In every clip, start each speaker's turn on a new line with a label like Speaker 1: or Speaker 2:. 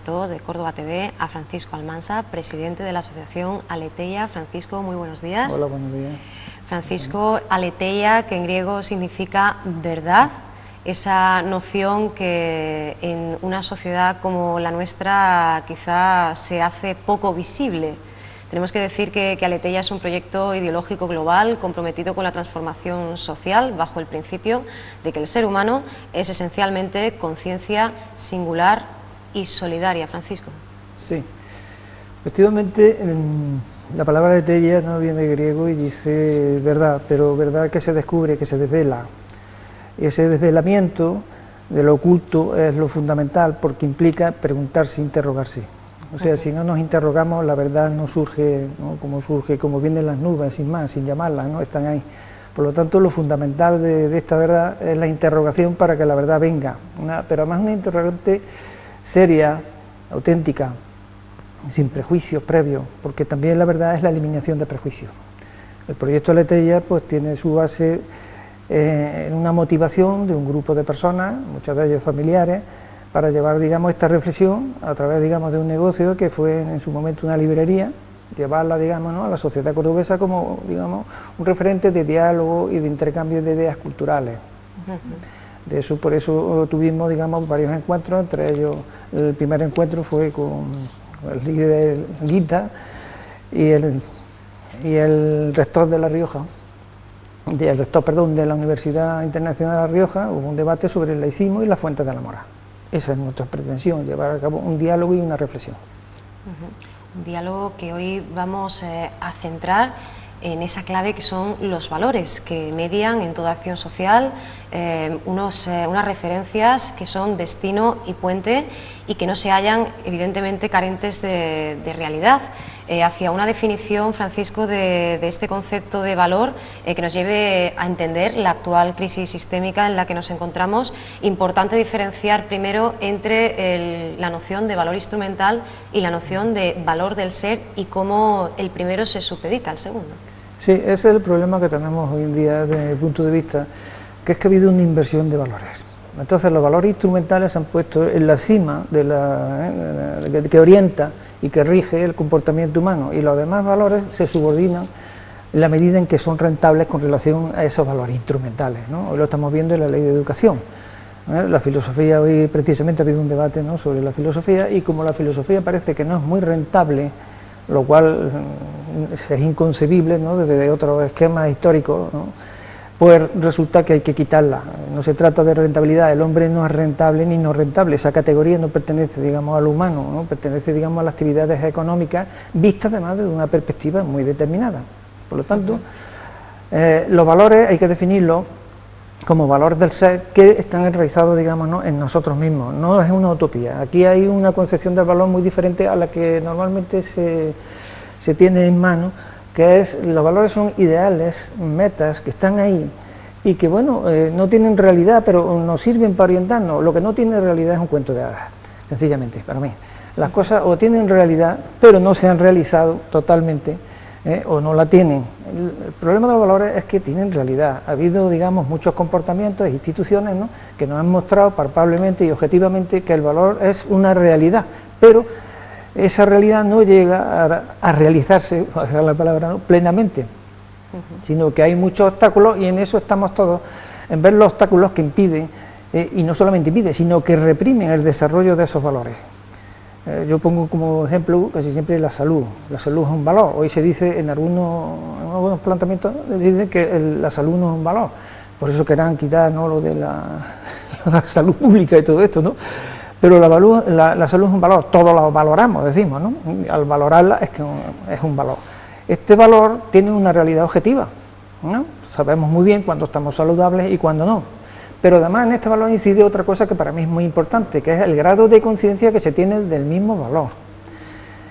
Speaker 1: plató de Córdoba TV a Francisco Almansa, presidente de la asociación Aletheia. Francisco, muy buenos días.
Speaker 2: Hola, buenos días.
Speaker 1: Francisco, Aletheia, que en griego significa verdad, esa noción que en una sociedad como la nuestra quizá se hace poco visible. Tenemos que decir que Aletheia es un proyecto ideológico global comprometido con la transformación social bajo el principio de que el ser humano es esencialmente conciencia singular y solidaria. Francisco.
Speaker 2: Sí, efectivamente la palabra Aletheia no viene de griego y dice verdad, pero verdad que se descubre, que se desvela. Y ese desvelamiento de lo oculto es lo fundamental porque implica preguntarse, interrogarse. O sea, si no nos interrogamos, la verdad no surge, ¿no? Como vienen las nubes, sin más, sin llamarlas, ¿no? Están ahí. Por lo tanto, lo fundamental de esta verdad es la interrogación para que la verdad venga. Pero además una interrogante seria, auténtica, sin prejuicios previos, porque también la verdad es la eliminación de prejuicios. El proyecto Aletheia pues tiene su base en una motivación de un grupo de personas, muchos de ellos familiares, para llevar, digamos, esta reflexión a través, digamos, de un negocio que fue en su momento una librería, llevarla, digamos, ¿no?, a la sociedad cordobesa como, digamos, un referente de diálogo y de intercambio de ideas culturales. De eso, por eso tuvimos, digamos, varios encuentros, entre ellos el primer encuentro fue con el líder Guita y el rector de La Rioja, de la Universidad Internacional de La Rioja. Hubo un debate sobre el laicismo y las fuentes de la moral. Esa es nuestra pretensión, llevar a cabo un diálogo y una reflexión.
Speaker 1: Un diálogo que hoy vamos a centrar en esa clave que son los valores que median en toda acción social, unas referencias que son destino y puente y que no se hallan evidentemente carentes de realidad, hacia una definición, Francisco, de este concepto de valor que nos lleve a entender la actual crisis sistémica en la que nos encontramos. Importante diferenciar primero entre la noción de valor instrumental y la noción de valor del ser y cómo el primero se supedita al segundo.
Speaker 2: Sí, ese es el problema que tenemos hoy en día desde mi punto de vista, que es que ha habido una inversión de valores. Entonces los valores instrumentales se han puesto en la cima de que orienta y que rige el comportamiento humano, y los demás valores se subordinan en la medida en que son rentables con relación a esos valores instrumentales, ¿no? Hoy lo estamos viendo en la ley de educación. La filosofía, hoy precisamente ha habido un debate, ¿no?, sobre la filosofía, y como la filosofía parece que no es muy rentable, lo cual es inconcebible, ¿no?, desde otros esquemas históricos, ¿no?, pues resulta que hay que quitarla. No se trata de rentabilidad, el hombre no es rentable ni no rentable, esa categoría no pertenece, digamos, al humano, ¿no?, pertenece, digamos, a las actividades económicas, vistas además desde una perspectiva muy determinada. Por lo tanto, los valores hay que definirlos como valores del ser que están enraizados, digamos, ¿no?, en nosotros mismos. No es una utopía. Aquí hay una concepción del valor muy diferente a la que normalmente se tiene en mano, que es, los valores son ideales, metas que están ahí y que, bueno, no tienen realidad, pero nos sirven para orientarnos. Lo que no tiene realidad es un cuento de hadas, sencillamente, para mí. Las cosas o tienen realidad, pero no se han realizado totalmente, o no la tienen. El problema de los valores es que tienen realidad. Ha habido, digamos, muchos comportamientos e instituciones, ¿no?, que nos han mostrado palpablemente y objetivamente que el valor es una realidad, pero esa realidad no llega a realizarse, a la palabra, ¿no?, plenamente, sino que hay muchos obstáculos, y en eso estamos todos, en ver los obstáculos que impiden, y no solamente impiden, sino que reprimen el desarrollo de esos valores. Yo pongo como ejemplo casi siempre la salud. La salud es un valor. Hoy se dice en algunos planteamientos, dicen que la salud no es un valor, por eso querrán quitar, ¿no?, lo de la salud pública y todo esto, ¿no? Pero la salud es un valor, todos lo valoramos, decimos, ¿no? Al valorarla es que es un valor. Este valor tiene una realidad objetiva, ¿no? Sabemos muy bien cuándo estamos saludables y cuándo no. Pero además en este valor incide otra cosa que para mí es muy importante, que es el grado de conciencia que se tiene del mismo valor.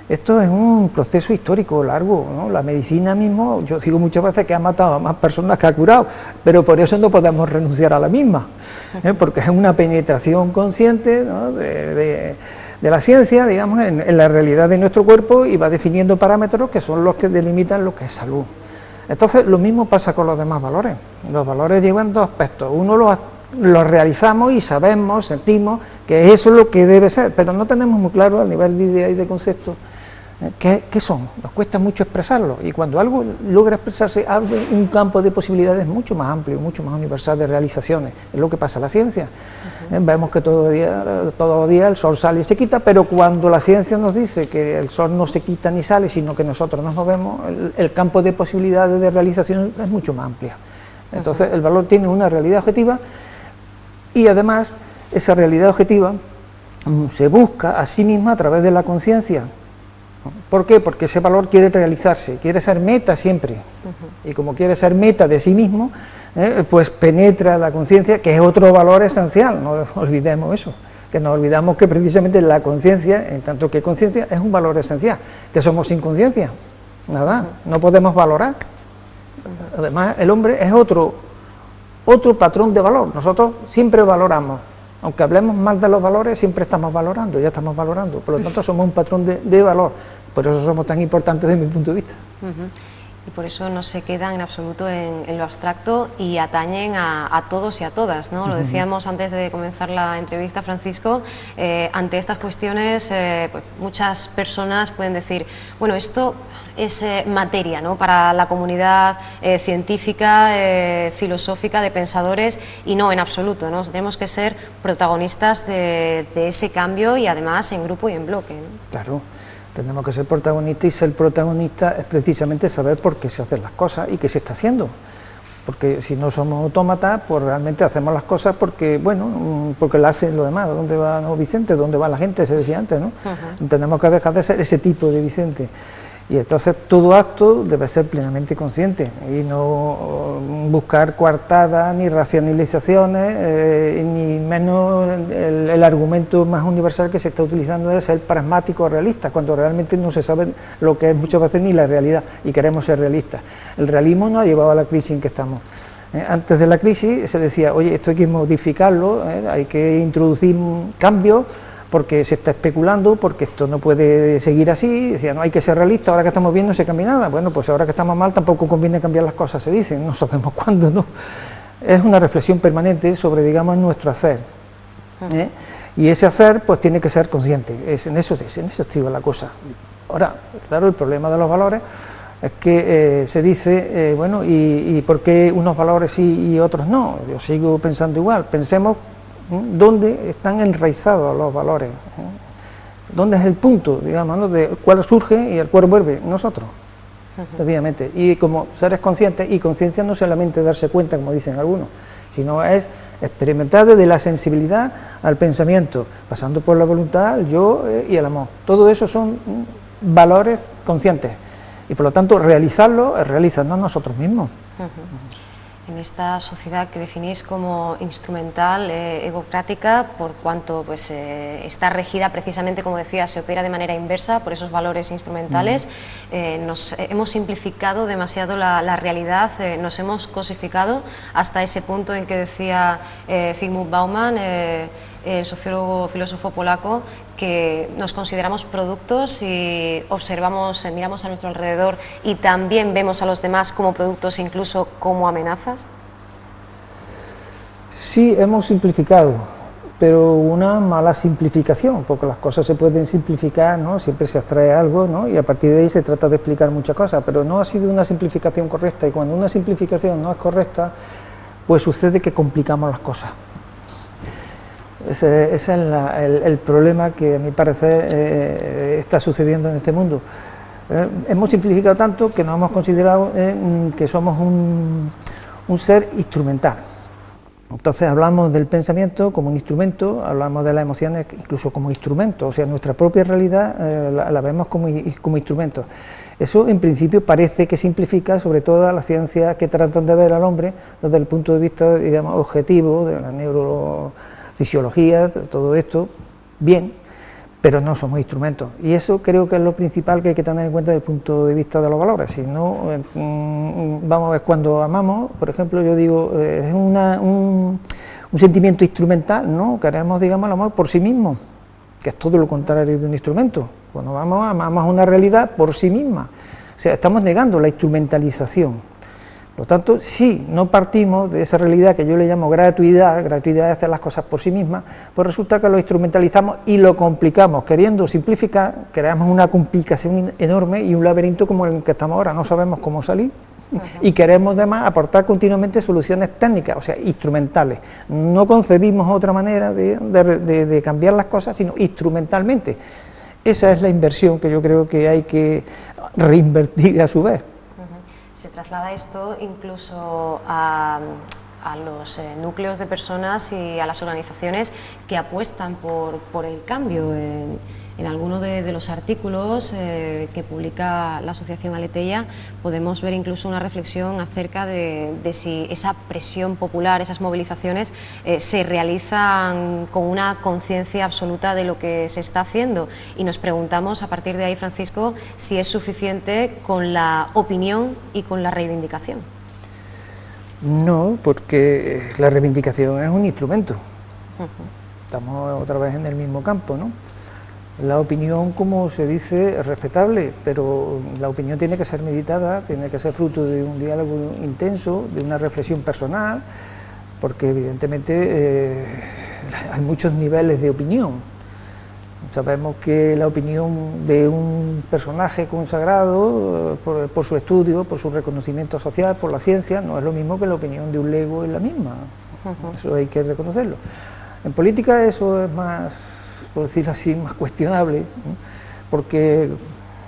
Speaker 2: Esto es un proceso histórico largo, ¿no? La medicina mismo, yo digo muchas veces que ha matado a más personas que ha curado, pero por eso no podemos renunciar a la misma, porque es una penetración consciente, ¿no?, de la ciencia, digamos, en la realidad de nuestro cuerpo, y va definiendo parámetros que son los que delimitan lo que es salud. Entonces, lo mismo pasa con los demás valores. Los valores llevan dos aspectos. Uno, los lo realizamos y sabemos, sentimos que eso es lo que debe ser, pero no tenemos muy claro a nivel de idea y de concepto qué son, nos cuesta mucho expresarlo, y cuando algo logra expresarse abre un campo de posibilidades mucho más amplio, mucho más universal de realizaciones. Es lo que pasa en la ciencia. Vemos que todos los días el sol sale y se quita, pero cuando la ciencia nos dice que el sol no se quita ni sale, sino que nosotros nos movemos, el campo de posibilidades de realización es mucho más amplio. Entonces el valor tiene una realidad objetiva, y además esa realidad objetiva se busca a sí misma a través de la conciencia. ¿Por qué? Porque ese valor quiere realizarse, quiere ser meta siempre, y como quiere ser meta de sí mismo, pues penetra la conciencia, que es otro valor esencial. No olvidemos eso, que nos olvidamos que precisamente la conciencia, en tanto que conciencia, es un valor esencial, que somos sin conciencia, nada, no podemos valorar. Además el hombre es otro patrón de valor. Nosotros siempre valoramos, aunque hablemos mal de los valores, siempre estamos valorando, ya estamos valorando, por lo tanto somos un patrón de valor, por eso somos tan importantes desde mi punto de vista.
Speaker 1: Y por eso no se quedan en absoluto en lo abstracto y atañen a todos y a todas, ¿no? Lo decíamos antes de comenzar la entrevista, Francisco, ante estas cuestiones pues muchas personas pueden decir, bueno, esto es materia, ¿no?, para la comunidad científica, filosófica, de pensadores, y no, en absoluto, ¿no? Tenemos que ser protagonistas de ese cambio, y además en grupo y en bloque, ¿no?
Speaker 2: Claro, tenemos que ser protagonistas, y ser protagonista es precisamente saber por qué se hacen las cosas y qué se está haciendo. Porque si no somos autómatas, pues realmente hacemos las cosas porque, bueno, porque las hacen los demás. ¿Dónde va Vicente? ¿Dónde va la gente? Se decía antes, ¿no? Tenemos que dejar de ser ese tipo de Vicente. Y entonces todo acto debe ser plenamente consciente y no buscar coartadas ni racionalizaciones, ni menos el argumento más universal que se está utilizando es ser pragmático o realista, cuando realmente no se sabe lo que es muchas veces ni la realidad, y queremos ser realistas. El realismo nos ha llevado a la crisis en que estamos. Antes de la crisis se decía, oye, esto hay que modificarlo, hay que introducir cambios, porque se está especulando, porque esto no puede seguir así. Decía, no, hay que ser realista, ahora que estamos bien no se cambia nada. Bueno, pues ahora que estamos mal tampoco conviene cambiar las cosas, se dice, no sabemos cuándo, ¿no? Es una reflexión permanente sobre, digamos, nuestro hacer, y ese hacer pues tiene que ser consciente, en eso estriba la cosa. Ahora, claro, el problema de los valores es que se dice, bueno, ¿y por qué unos valores sí y otros no? Yo sigo pensando igual, pensemos dónde están enraizados los valores, dónde es el punto, digamos, ¿no?, de cuál surge y el cual vuelve, nosotros, sencillamente. Y como seres conscientes, y conciencia no solamente darse cuenta, como dicen algunos, sino es experimentar desde la sensibilidad al pensamiento, pasando por la voluntad, el yo y el amor. Todo eso son valores conscientes, y por lo tanto realizarlo es realizarnos nosotros mismos.
Speaker 1: En esta sociedad que definís como instrumental, egocrática, por cuanto pues está regida precisamente, como decía, se opera de manera inversa por esos valores instrumentales, nos hemos simplificado demasiado la realidad, nos hemos cosificado hasta ese punto en que decía Zygmunt Bauman, el sociólogo filósofo polaco, que nos consideramos productos y observamos, miramos a nuestro alrededor y también vemos a los demás como productos, incluso como amenazas.
Speaker 2: Sí, hemos simplificado, pero una mala simplificación, porque las cosas se pueden simplificar, ¿no? Siempre se extrae algo, ¿no?, y a partir de ahí se trata de explicar muchas cosas, pero no ha sido una simplificación correcta, y cuando una simplificación no es correcta, pues sucede que complicamos las cosas. Ese es el problema que a mi parecer está sucediendo en este mundo. Hemos simplificado tanto que nos hemos considerado que somos un ser instrumental. Entonces hablamos del pensamiento como un instrumento, hablamos de las emociones incluso como instrumento, o sea, nuestra propia realidad la vemos como instrumento. Eso en principio parece que simplifica sobre todo las ciencias que tratan de ver al hombre desde el punto de vista, digamos, objetivo, de la neurofisiología, todo esto, bien, pero no somos instrumentos, y eso creo que es lo principal que hay que tener en cuenta desde el punto de vista de los valores. Si no, vamos a ver, cuando amamos, por ejemplo, yo digo, es un sentimiento instrumental, ¿no? Queremos, digamos, el amor por sí mismo, que es todo lo contrario de un instrumento. Cuando amamos una realidad por sí misma, o sea, estamos negando la instrumentalización. Por lo tanto, si no partimos de esa realidad que yo le llamo gratuidad de hacer las cosas por sí mismas, pues resulta que lo instrumentalizamos y lo complicamos, queriendo simplificar, creamos una complicación enorme y un laberinto como el que estamos ahora, no sabemos cómo salir. Y queremos además aportar continuamente soluciones técnicas, o sea, instrumentales. No concebimos otra manera de cambiar las cosas, sino instrumentalmente. Esa es la inversión que yo creo que hay que reinvertir a su vez.
Speaker 1: Se traslada esto incluso a los núcleos de personas y a las organizaciones que apuestan por el cambio. En alguno de los artículos que publica la Asociación Aleteia podemos ver incluso una reflexión acerca de si esa presión popular, esas movilizaciones se realizan con una conciencia absoluta de lo que se está haciendo, y nos preguntamos a partir de ahí, Francisco, si es suficiente con la opinión y con la reivindicación.
Speaker 2: No, porque la reivindicación es un instrumento. Estamos otra vez en el mismo campo, ¿no? La opinión, como se dice, es respetable, pero la opinión tiene que ser meditada, tiene que ser fruto de un diálogo intenso, de una reflexión personal, porque evidentemente hay muchos niveles de opinión. Sabemos que la opinión de un personaje consagrado por su estudio, por su reconocimiento social, por la ciencia, no es lo mismo que la opinión de un lego en la misma. Eso hay que reconocerlo. En política eso es más, por decirlo así, más cuestionable, ¿no? Porque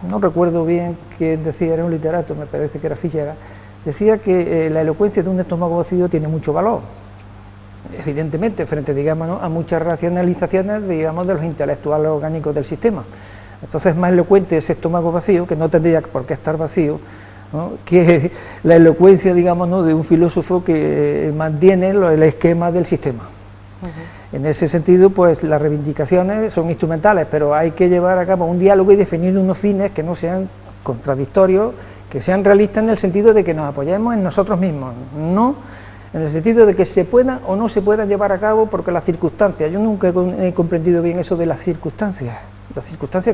Speaker 2: no recuerdo bien quién decía, era un literato, me parece que era Fischer, decía que la elocuencia de un estómago vacío tiene mucho valor, evidentemente, frente, digamos, ¿no?, a muchas racionalizaciones, digamos, de los intelectuales orgánicos del sistema. Entonces es más elocuente ese estómago vacío, que no tendría por qué estar vacío, ¿no?, que la elocuencia, digamos, ¿no?, de un filósofo que mantiene el esquema del sistema. En ese sentido, pues las reivindicaciones son instrumentales, pero hay que llevar a cabo un diálogo y definir unos fines que no sean contradictorios, que sean realistas en el sentido de que nos apoyemos en nosotros mismos, no en el sentido de que se puedan o no se puedan llevar a cabo porque las circunstancias, yo nunca he comprendido bien eso de las circunstancias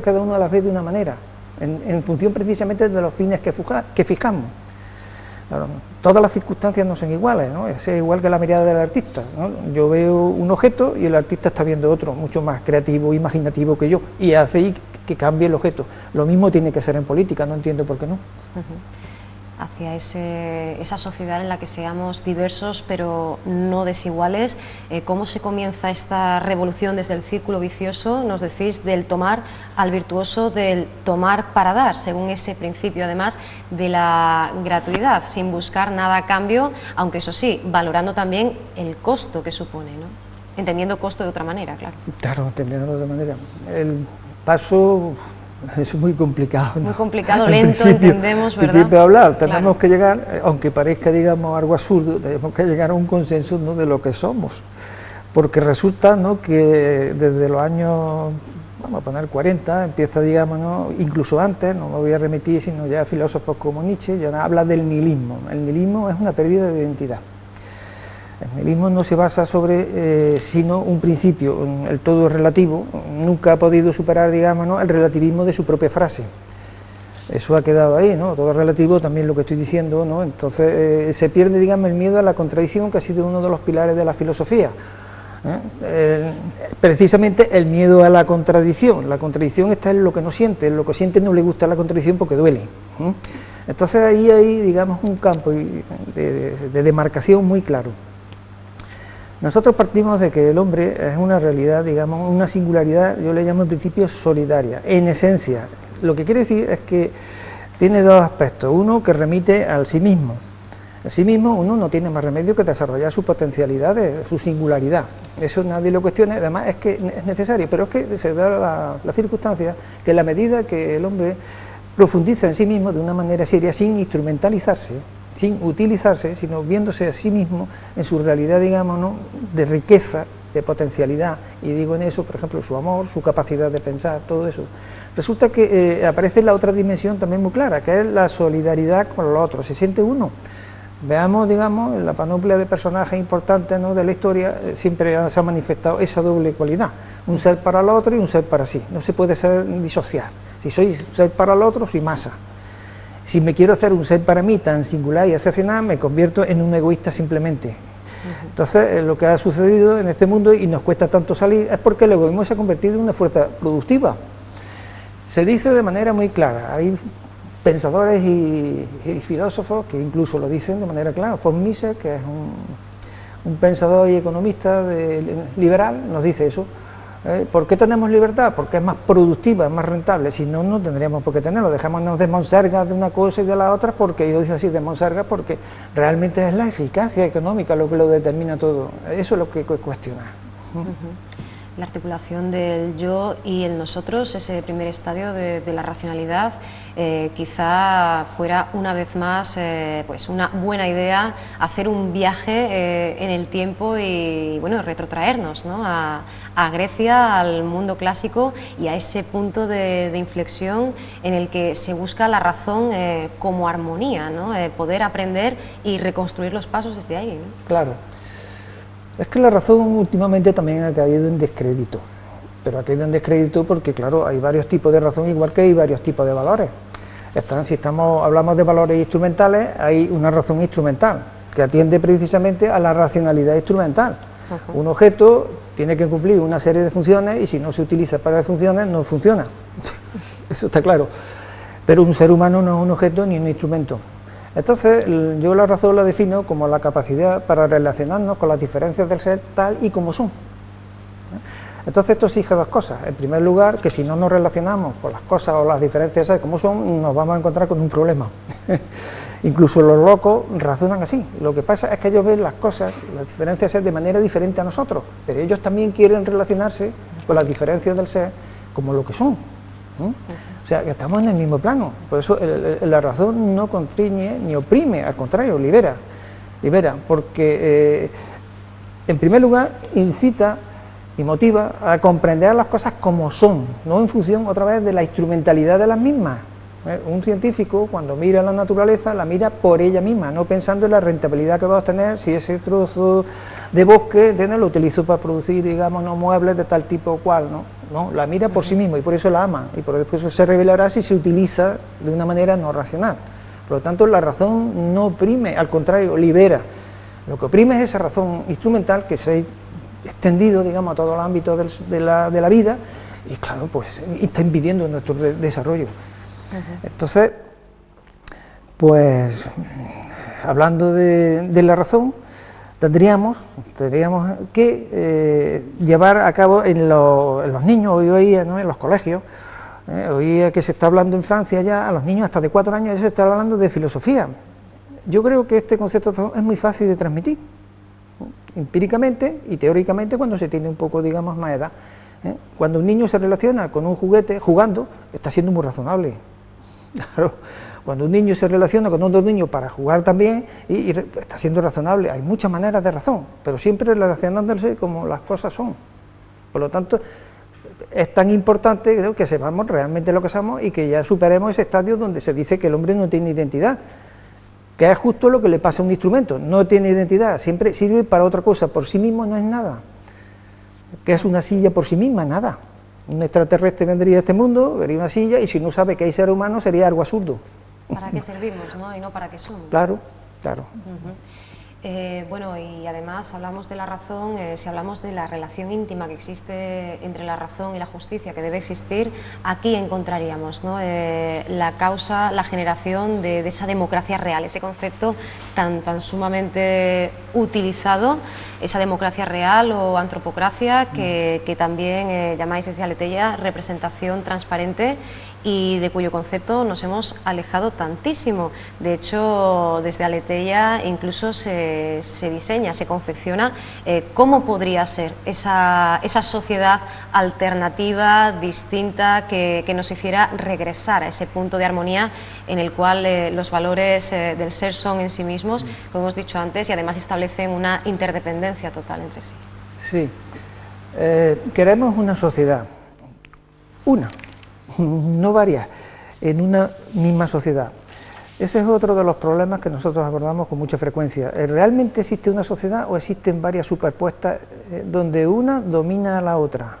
Speaker 2: cada uno las ve de una manera, en función precisamente de los fines que fijamos. Claro, todas las circunstancias no son iguales, ¿no? Es igual que la mirada del artista, ¿no? Yo veo un objeto y el artista está viendo otro, mucho más creativo, imaginativo que yo, y hace que cambie el objeto. Lo mismo tiene que ser en política, no entiendo por qué no.
Speaker 1: Hacia esa sociedad en la que seamos diversos pero no desiguales. ¿Cómo se comienza esta revolución desde el círculo vicioso, nos decís, del tomar al virtuoso, del tomar para dar, según ese principio además de la gratuidad, sin buscar nada a cambio, aunque eso sí, valorando también el costo que supone, ¿no? Entendiendo costo de otra manera, claro. Claro,
Speaker 2: entendiendo de otra manera. El paso es muy complicado, ¿no?
Speaker 1: Muy complicado, lento, entendemos, ¿verdad?
Speaker 2: Principio de hablar, tenemos que llegar, aunque parezca, digamos, algo absurdo, tenemos que llegar a un consenso, ¿no?, de lo que somos, porque resulta, ¿no?, que desde los años, vamos a poner 40, empieza, digamos, ¿no?, incluso antes, no me voy a remitir, sino ya filósofos como Nietzsche, ya habla del nihilismo. El nihilismo es una pérdida de identidad. El nihilismo no se basa sobre sino un principio, el todo es relativo, nunca ha podido superar, digamos, ¿no?, el relativismo de su propia frase. Eso ha quedado ahí, ¿no?, todo es relativo, también lo que estoy diciendo, ¿no? Entonces se pierde, digamos, el miedo a la contradicción, que ha sido uno de los pilares de la filosofía. Precisamente el miedo a la contradicción está en lo que no siente, en lo que siente no le gusta la contradicción porque duele. Entonces ahí hay, digamos, un campo de demarcación muy claro. Nosotros partimos de que el hombre es una realidad, digamos, una singularidad, yo le llamo en principio solidaria, en esencia. Lo que quiere decir es que tiene dos aspectos, uno que remite al sí mismo. El sí mismo uno no tiene más remedio que desarrollar su potencialidad, su singularidad. Eso nadie lo cuestiona, además es que es necesario, pero es que se da la circunstancia que en la medida que el hombre profundiza en sí mismo de una manera seria, sin instrumentalizarse, sin utilizarse, sino viéndose a sí mismo en su realidad, digamos, ¿no?, de riqueza, de potencialidad, y digo en eso, por ejemplo, su amor, su capacidad de pensar, todo eso. Resulta que aparece la otra dimensión también muy clara, que es la solidaridad con los otros, se siente uno. Veamos, digamos, en la panoplia de personajes importantes, ¿no?, de la historia, siempre se ha manifestado esa doble cualidad, un ser para el otro y un ser para sí, no se puede disociar. Si soy ser para el otro, soy masa. Si me quiero hacer un ser para mí tan singular y excepcional, me convierto en un egoísta simplemente. Entonces, lo que ha sucedido en este mundo y nos cuesta tanto salir es porque el egoísmo se ha convertido en una fuerza productiva. Se dice de manera muy clara, hay pensadores y filósofos que incluso lo dicen de manera clara. Von Mises, que es un pensador y economista liberal, nos dice eso. ¿Por qué tenemos libertad? Porque es más productiva, es más rentable. Si no, no tendríamos por qué tenerlo. Dejémonos de monsergas de una cosa y de la otra, porque yo dice así de monsergas, porque realmente es la eficacia económica lo que lo determina todo. Eso es lo que cuestiona.
Speaker 1: La articulación del yo y el nosotros, ese primer estadio de la racionalidad, quizá fuera una vez más pues una buena idea hacer un viaje en el tiempo y bueno, retrotraernos, ¿no?, a Grecia, al mundo clásico y a ese punto de inflexión en el que se busca la razón como armonía, ¿no?, poder aprender y reconstruir los pasos desde ahí, ¿no?
Speaker 2: Claro. Es que la razón últimamente también ha caído en descrédito, pero ha caído en descrédito porque, claro, hay varios tipos de razón, igual que hay varios tipos de valores. Si hablamos de valores instrumentales, hay una razón instrumental, que atiende precisamente a la racionalidad instrumental. Un objeto tiene que cumplir una serie de funciones y si no se utiliza para funciones, no funciona. Eso está claro. Pero un ser humano no es un objeto ni un instrumento. Entonces, yo la razón la defino como la capacidad para relacionarnos con las diferencias del ser tal y como son. Entonces, esto exige dos cosas. En primer lugar, que si no nos relacionamos con las cosas o las diferencias del ser como son, nos vamos a encontrar con un problema. Incluso los locos razonan así. Lo que pasa es que ellos ven las cosas, las diferencias del ser de manera diferente a nosotros, pero ellos también quieren relacionarse con las diferencias del ser como lo que son. O sea, que estamos en el mismo plano. Por eso la razón no constriñe ni oprime, al contrario, libera, porque en primer lugar incita y motiva a comprender las cosas como son, no en función otra vez de la instrumentalidad de las mismas. Un científico, cuando mira la naturaleza, la mira por ella misma, no pensando en la rentabilidad que va a obtener si ese trozo de bosque lo utilizo para producir, digamos, no muebles de tal tipo o cual, ¿no? La mira por sí mismo y por eso la ama, y por eso se revelará si se utiliza de una manera no racional. Por lo tanto, la razón no oprime, al contrario, libera. Lo que oprime es esa razón instrumental que se ha extendido, digamos, a todos los ámbitos de la vida y, claro, pues está impidiendo nuestro desarrollo. Entonces, pues, hablando de la razón, tendríamos que llevar a cabo en los niños, hoy oía, ¿no?, en los colegios, oía que se está hablando en Francia ya, a los niños hasta de 4 años ya se está hablando de filosofía. Yo creo que este concepto es muy fácil de transmitir, empíricamente y teóricamente cuando se tiene un poco, digamos, más edad. Cuando un niño se relaciona con un juguete jugando, está siendo muy razonable. Claro, cuando un niño se relaciona con otro niño para jugar también, y está siendo razonable. Hay muchas maneras de razón, pero siempre relacionándose como las cosas son. Por lo tanto, es tan importante, creo, que sepamos realmente lo que somos y que ya superemos ese estadio donde se dice que el hombre no tiene identidad, que es justo lo que le pasa a un instrumento, no tiene identidad, siempre sirve para otra cosa, por sí mismo no es nada. ¿Qué es una silla por sí misma? Nada. Un extraterrestre vendría a este mundo, vería una silla y si no sabe que hay ser humano sería algo absurdo.
Speaker 1: ¿Para qué servimos, no? Y no para qué somos.
Speaker 2: Claro, claro.
Speaker 1: Bueno, y además hablamos de la razón, si hablamos de la relación íntima que existe entre la razón y la justicia, que debe existir, aquí encontraríamos, ¿no?, la causa, la generación de esa democracia real, ese concepto tan sumamente utilizado, esa democracia real o antropocracia que también llamáis desde Aleteia representación transparente y de cuyo concepto nos hemos alejado tantísimo. De hecho, desde Aleteia incluso se diseña, se confecciona cómo podría ser esa sociedad alternativa, distinta, que nos hiciera regresar a ese punto de armonía en el cual los valores del ser son en sí mismos, como hemos dicho antes, y además establecen una interdependencia total entre sí.
Speaker 2: Sí, queremos una sociedad, no varias, en una misma sociedad. Ese es otro de los problemas que nosotros abordamos con mucha frecuencia. ¿Realmente existe una sociedad o existen varias superpuestas donde una domina a la otra?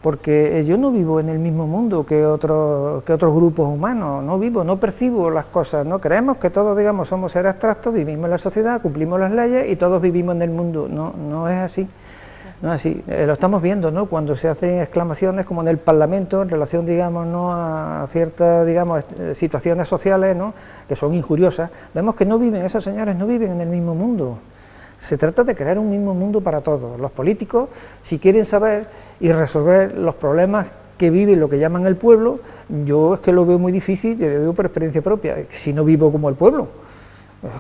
Speaker 2: porque yo no vivo en el mismo mundo que otros grupos humanos, no percibo las cosas, no creemos que todos, digamos, somos seres abstractos, vivimos en la sociedad, cumplimos las leyes y todos vivimos en el mundo. No es así. No es así, lo estamos viendo, ¿no? Cuando se hacen exclamaciones como en el Parlamento en relación, digamos, ¿no?, a ciertas, digamos, situaciones sociales, ¿no?, que son injuriosas, vemos que no viven, esos señores no viven en el mismo mundo. Se trata de crear un mismo mundo para todos. Los políticos, si quieren saber y resolver los problemas que vive lo que llaman el pueblo, yo es que lo veo muy difícil, yo lo digo por experiencia propia, si no vivo como el pueblo.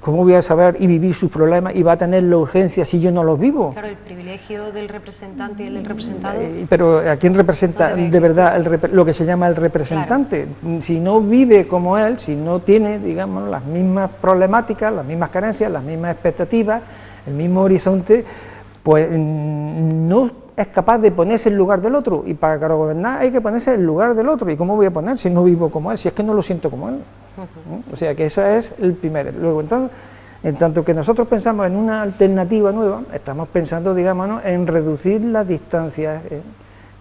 Speaker 2: ¿Cómo voy a saber y vivir sus problemas y va a tener la urgencia si yo no los vivo?
Speaker 1: Claro, el privilegio del representante y el del representado.
Speaker 2: Pero ¿a quién representa de verdad lo que se llama el representante? Claro. Si no vive como él, si no tiene, digamos, las mismas problemáticas, las mismas carencias, las mismas expectativas, el mismo horizonte, pues no es capaz de ponerse en lugar del otro, y para gobernar hay que ponerse en lugar del otro. ¿Y cómo voy a poner si no vivo como él, si es que no lo siento como él? O sea que eso es el primero. Luego, entonces, en tanto que nosotros pensamos en una alternativa nueva, estamos pensando, digamos, ¿no?, en reducir las distancias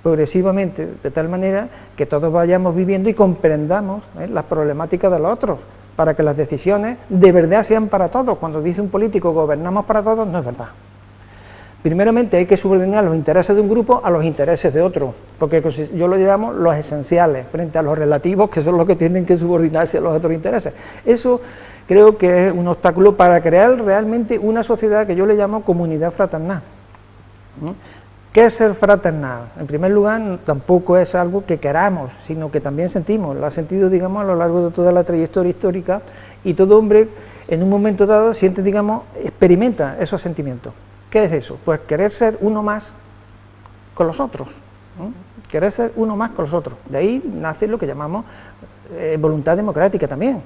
Speaker 2: progresivamente, de tal manera que todos vayamos viviendo y comprendamos las problemáticas de los otros, para que las decisiones de verdad sean para todos. Cuando dice un político gobernamos para todos, no es verdad. Primeramente hay que subordinar los intereses de un grupo a los intereses de otro, porque yo lo llamo los esenciales, frente a los relativos, que son los que tienen que subordinarse a los otros intereses. Eso creo que es un obstáculo para crear realmente una sociedad que yo le llamo comunidad fraternal. ¿Qué es ser fraternal? En primer lugar, tampoco es algo que queramos, sino que también sentimos, lo ha sentido, digamos, a lo largo de toda la trayectoria histórica, y todo hombre en un momento dado siente, digamos, experimenta esos sentimientos. ¿Qué es eso? Pues querer ser uno más con los otros, ¿no? Querer ser uno más con los otros. De ahí nace lo que llamamos voluntad democrática también.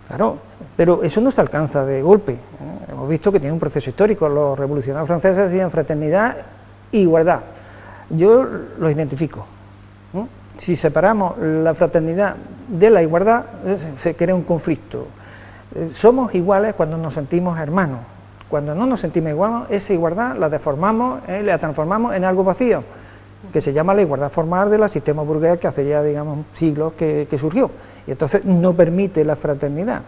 Speaker 2: Claro, pero eso no se alcanza de golpe, ¿eh? Hemos visto que tiene un proceso histórico. Los revolucionarios franceses decían fraternidad e igualdad. Yo los identifico, ¿no? Si separamos la fraternidad de la igualdad, se crea un conflicto. Somos iguales cuando nos sentimos hermanos. Cuando no nos sentimos iguales, esa igualdad la deformamos, la transformamos en algo vacío, que se llama la igualdad formal del sistema burgués, que hace ya, digamos, siglos que surgió, y entonces no permite la fraternidad,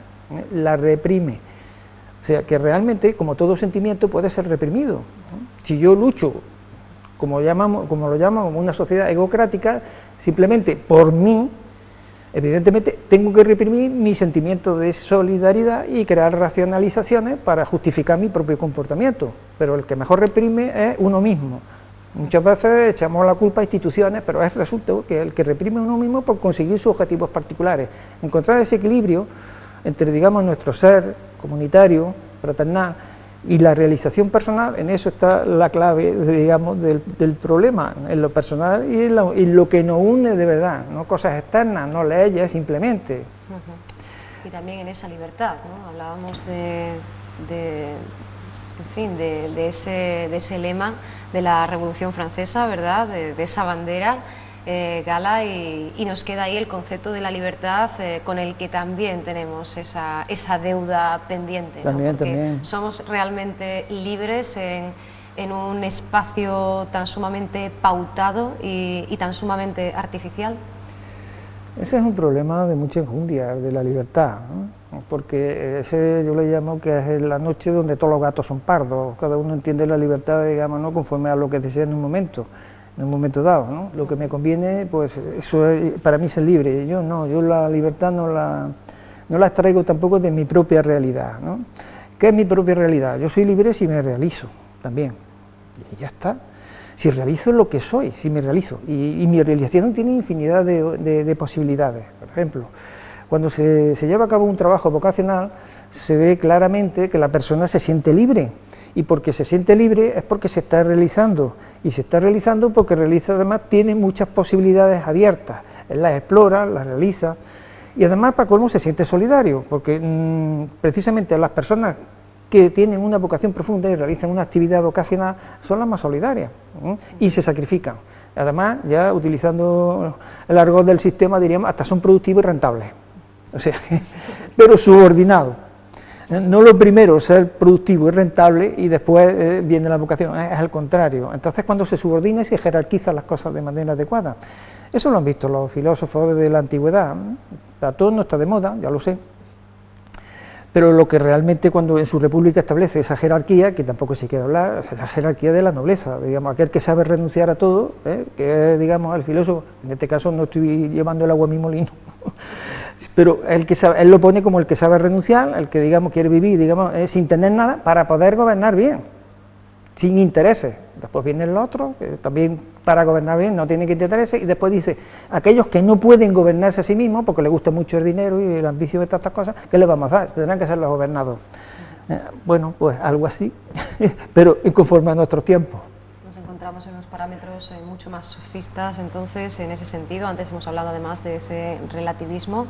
Speaker 2: la reprime. O sea, que realmente, como todo sentimiento, puede ser reprimido. Si yo lucho, como lo llamamos una sociedad egocrática, simplemente por mí, evidentemente tengo que reprimir mi sentimiento de solidaridad y crear racionalizaciones para justificar mi propio comportamiento, pero el que mejor reprime es uno mismo. Muchas veces echamos la culpa a instituciones, pero resulta que el que reprime es uno mismo por conseguir sus objetivos particulares. Encontrar ese equilibrio entre, digamos, nuestro ser comunitario, fraternal, y la realización personal, en eso está la clave, digamos, del problema, en lo personal y en lo que nos une de verdad, no cosas externas, no leyes, simplemente.
Speaker 1: Y también en esa libertad, ¿no? Hablábamos de ese lema de la Revolución Francesa, ¿verdad?, de esa bandera, Gala, y nos queda ahí el concepto de la libertad, con el que también tenemos esa deuda pendiente, ¿no? Porque somos realmente libres en un espacio tan sumamente pautado y tan sumamente artificial.
Speaker 2: Ese es un problema de mucha enjundia, de la libertad, ¿no? Porque ese yo le llamo que es la noche donde todos los gatos son pardos, cada uno entiende la libertad, digamos, ¿no?, conforme a lo que desea en un momento dado, ¿no? Lo que me conviene, pues eso es, para mí, ser libre. Yo la libertad no la extraigo tampoco de mi propia realidad, ¿no? ¿Qué es mi propia realidad? Yo soy libre si me realizo también, y ya está. Si realizo lo que soy, si me realizo, y mi realización tiene infinidad de posibilidades. Por ejemplo, cuando se lleva a cabo un trabajo vocacional, se ve claramente que la persona se siente libre, y porque se siente libre es porque se está realizando, y se está realizando porque realiza, además tiene muchas posibilidades abiertas, él las explora, las realiza, y además, para colmo, se siente solidario, porque precisamente las personas que tienen una vocación profunda y realizan una actividad vocacional son las más solidarias, y se sacrifican. Además, ya utilizando el argot del sistema, diríamos, hasta son productivos y rentables, o sea, pero subordinados. No lo primero, ser productivo y rentable, y después viene la vocación, es al contrario. Entonces, cuando se subordina y se jerarquiza las cosas de manera adecuada. Eso lo han visto los filósofos de la antigüedad. Platón no está de moda, ya lo sé, pero lo que realmente cuando en su república establece esa jerarquía, que tampoco se quiere hablar, es la jerarquía de la nobleza, digamos, aquel que sabe renunciar a todo, que es, digamos, el filósofo, en este caso no estoy llevando el agua a mi molino, pero el que sabe, él lo pone como el que sabe renunciar, el que, digamos, quiere vivir, digamos, sin tener nada, para poder gobernar bien, sin intereses. Después viene el otro, que también para gobernar bien no tiene que intereses, y después dice, aquellos que no pueden gobernarse a sí mismos, porque les gusta mucho el dinero y el ambición de todas estas cosas, ¿qué les vamos a dar? Tendrán que ser los gobernados. Bueno, pues algo así, pero conforme a nuestros tiempos.
Speaker 1: Nos encontramos en unos parámetros mucho más sofistas, entonces, en ese sentido. Antes hemos hablado además de ese relativismo.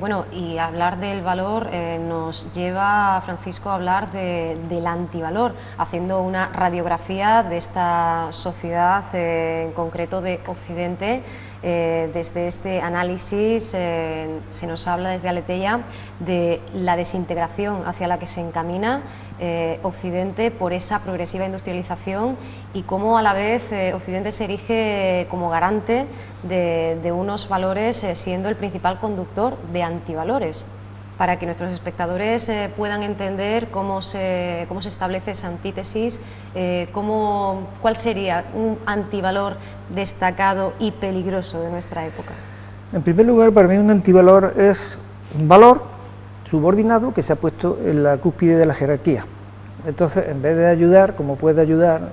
Speaker 1: Bueno, y hablar del valor nos lleva, Francisco, a hablar del antivalor, haciendo una radiografía de esta sociedad, en concreto de Occidente. Desde este análisis se nos habla desde Aleteia de la desintegración hacia la que se encamina Occidente por esa progresiva industrialización, y cómo a la vez Occidente se erige como garante de unos valores, siendo el principal conductor de antivalores, para que nuestros espectadores puedan entender cómo se establece esa antítesis, cuál sería un antivalor destacado y peligroso de nuestra época.
Speaker 2: En primer lugar, para mí un antivalor es un valor subordinado que se ha puesto en la cúspide de la jerarquía. Entonces, en vez de ayudar, como puede ayudar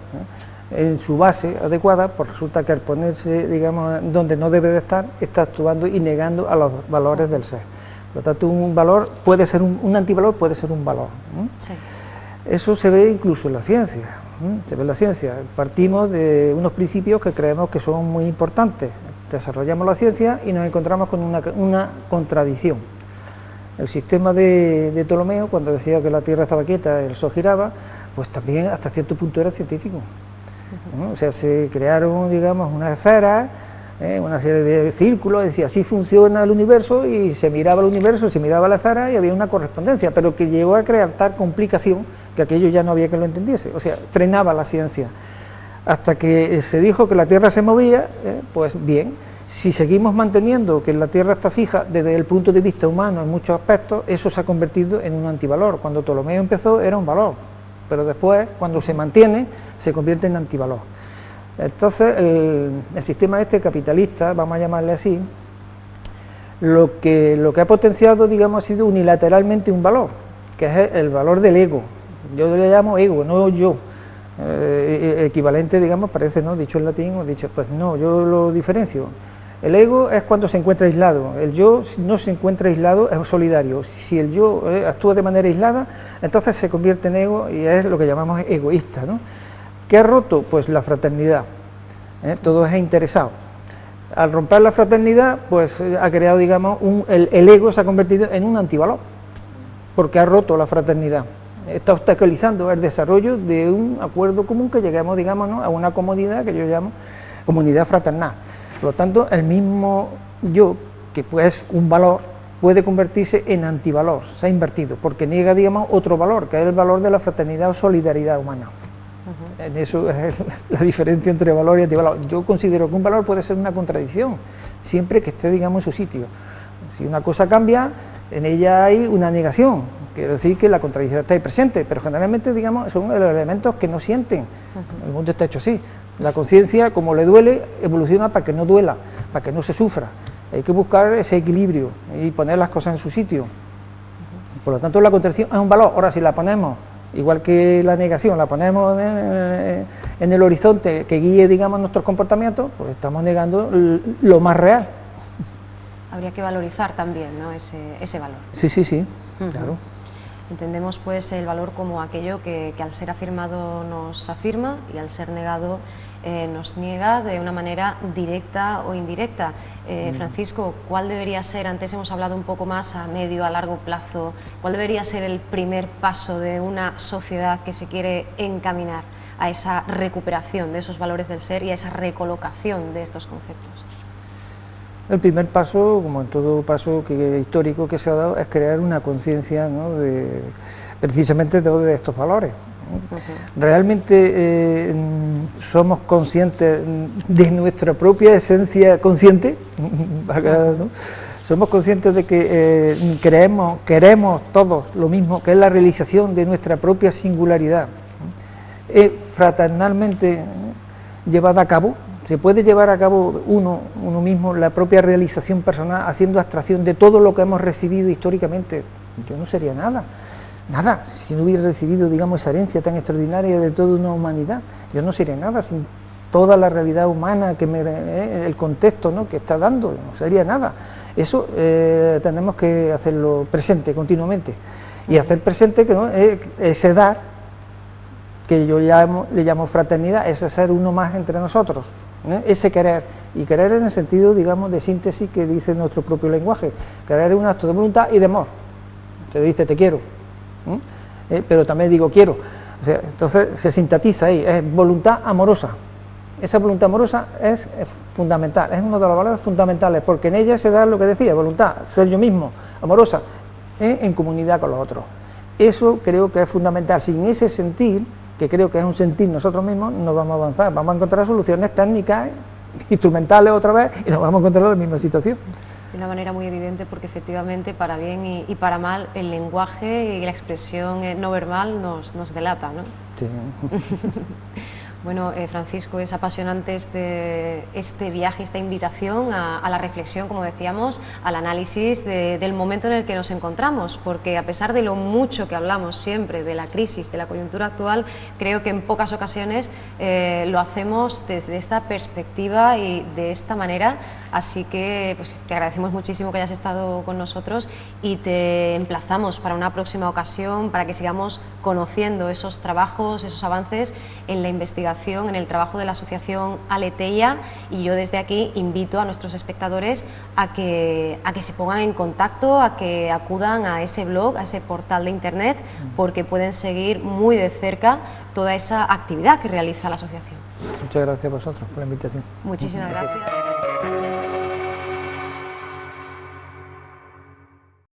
Speaker 2: en su base adecuada, pues resulta que al ponerse, digamos, donde no debe de estar, está actuando y negando a los valores del ser. Por lo tanto, un valor puede ser un antivalor, puede ser un valor.
Speaker 1: Sí.
Speaker 2: Eso se ve incluso en la ciencia. Se ve en la ciencia. Partimos de unos principios que creemos que son muy importantes. Desarrollamos la ciencia y nos encontramos con una contradicción. El sistema de Ptolomeo, cuando decía que la Tierra estaba quieta, el Sol giraba, pues también hasta cierto punto era científico. O sea, se crearon, digamos, unas esferas, una serie de círculos, decía, así funciona el universo, y se miraba el universo, se miraba la esfera y había una correspondencia, pero que llegó a crear tal complicación que aquello ya no había que lo entendiese, o sea, frenaba la ciencia. Hasta que se dijo que la Tierra se movía, pues bien, si seguimos manteniendo que la Tierra está fija desde el punto de vista humano en muchos aspectos, eso se ha convertido en un antivalor. Cuando Ptolomeo empezó era un valor, pero después, cuando se mantiene, se convierte en antivalor. Entonces, el sistema este capitalista, vamos a llamarle así, lo que ha potenciado, digamos, ha sido unilateralmente un valor, que es el valor del ego. Yo le llamo ego, no yo. Equivalente, digamos, parece, ¿no?, dicho en latín, o dicho, pues no, yo lo diferencio. El ego es cuando se encuentra aislado, el yo no se encuentra aislado, es solidario. Si el yo actúa de manera aislada, entonces se convierte en ego y es lo que llamamos egoísta, ¿no? ¿Qué ha roto? Pues la fraternidad, todo es interesado. Al romper la fraternidad, pues ha creado, digamos, el ego se ha convertido en un antivalor, porque ha roto la fraternidad. Está obstaculizando el desarrollo de un acuerdo común, que lleguemos, digamos, ¿no?, a una comodidad que yo llamo comunidad fraternal. Por lo tanto, el mismo yo, que pues un valor, puede convertirse en antivalor, se ha invertido, porque niega, digamos, otro valor, que es el valor de la fraternidad o solidaridad humana. En eso es la diferencia entre valor y antivalor. Yo considero que un valor puede ser una contradicción, siempre que esté, digamos, en su sitio. Si una cosa cambia, en ella hay una negación, quiere decir que la contradicción está ahí presente, pero generalmente, digamos, son los elementos que no sienten. El mundo está hecho así. La conciencia, como le duele, evoluciona para que no duela, para que no se sufra. Hay que buscar ese equilibrio y poner las cosas en su sitio. Por lo tanto, la contradicción es un valor. Ahora, si la ponemos, igual que la negación, la ponemos en el horizonte que guíe, digamos, nuestros comportamientos, pues estamos negando lo más real.
Speaker 1: Habría que valorizar también, ¿no?, ese valor.
Speaker 2: Sí, claro.
Speaker 1: Entendemos pues el valor como aquello que al ser afirmado nos afirma y al ser negado nos niega de una manera directa o indirecta. Francisco, ¿cuál debería ser, antes hemos hablado un poco más a medio, a largo plazo, cuál debería ser el primer paso de una sociedad que se quiere encaminar a esa recuperación de esos valores del ser y a esa recolocación de estos conceptos?
Speaker 2: El primer paso, como en todo paso histórico que se ha dado, es crear una conciencia, ¿no?, precisamente de estos valores. ¿Realmente somos conscientes de nuestra propia esencia consciente? ¿No? ¿Somos conscientes de que queremos todos lo mismo, que es la realización de nuestra propia singularidad, fraternalmente llevada a cabo? ¿Se puede llevar a cabo uno mismo la propia realización personal haciendo abstracción de todo lo que hemos recibido históricamente? Yo no sería nada, si no hubiera recibido, digamos, esa herencia tan extraordinaria de toda una humanidad. Yo no sería nada sin toda la realidad humana, el contexto, ¿no?, que está dando, no sería nada. Eso tenemos que hacerlo presente continuamente, y hacer presente que, ¿no?, ese dar, que yo le llamo fraternidad, ese ser uno más entre nosotros, ese querer, y querer en el sentido, digamos, de síntesis que dice nuestro propio lenguaje. Querer es un acto de voluntad y de amor. Se dice te quiero, pero también digo quiero, o sea, entonces se sintetiza ahí, es voluntad amorosa. Esa voluntad amorosa es fundamental, es uno de los valores fundamentales, porque en ella se da lo que decía, voluntad, ser yo mismo, amorosa, en comunidad con los otros. Eso creo que es fundamental. Sin ese sentir, que creo que es un sentir nosotros mismos, no vamos a avanzar, vamos a encontrar soluciones técnicas, instrumentales otra vez, y nos vamos a encontrar en la misma situación.
Speaker 1: De una manera muy evidente, porque efectivamente, para bien y para mal, el lenguaje y la expresión no verbal nos delata, ¿no?
Speaker 2: Sí.
Speaker 1: Bueno, Francisco, es apasionante este viaje, esta invitación a la reflexión, como decíamos, al análisis del momento en el que nos encontramos, porque a pesar de lo mucho que hablamos siempre de la crisis, de la coyuntura actual, creo que en pocas ocasiones lo hacemos desde esta perspectiva y de esta manera, así que pues, te agradecemos muchísimo que hayas estado con nosotros y te emplazamos para una próxima ocasión para que sigamos conociendo esos trabajos, esos avances en la investigación, en el trabajo de la asociación Aleteia, y yo desde aquí invito a nuestros espectadores a que se pongan en contacto, a que acudan a ese blog, a ese portal de internet, porque pueden seguir muy de cerca toda esa actividad que realiza la asociación.
Speaker 2: Muchas gracias a vosotros por la invitación.
Speaker 1: Muchísimas gracias.